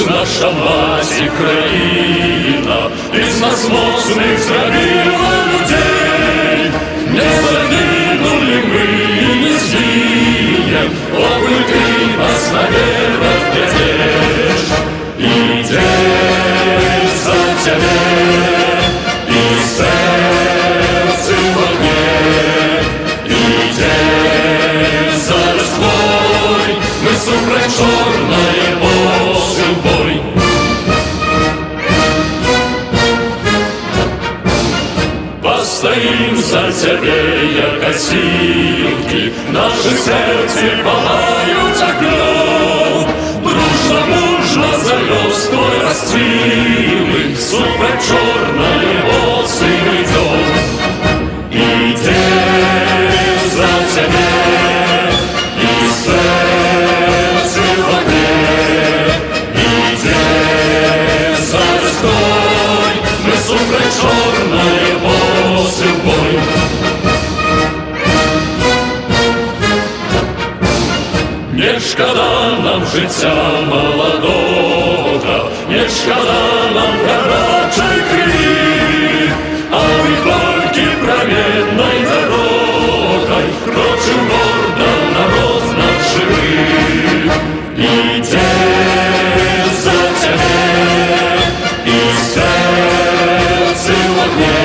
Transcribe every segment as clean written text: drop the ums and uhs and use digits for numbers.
Ось наша маті країна, із нас моцних зробила людей. Не загинули ми і не згинем, коли ти нас наверх ведеш. Идем за тебе, и сердце в огне. Идем за Рождой, мы супроть черное божий бой. Постоим за тебе, як осилки, наши сердце пылают огнем. Дружно, мужно завез твой расцвилый, супроть черное божий идем. Идем за тебе, и сердце в огне. Идем за Рождой, мы супроть черное божий бой. Не шкода нам життя молодого, не шкода нам гарячої крові, а ми тільки праведною дорогою крочим гордо, народ наш живий. Идем за тебе, и сердце в огне.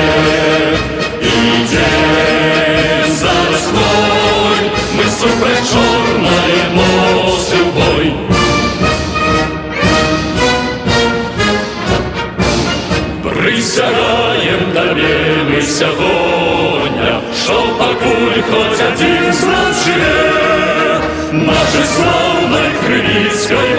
Идем за Рождой, мы супроть черное божий бой. Присягаєм тобі ми сьогодні, що покуль хоч один з нас живе, нашої славної кривицької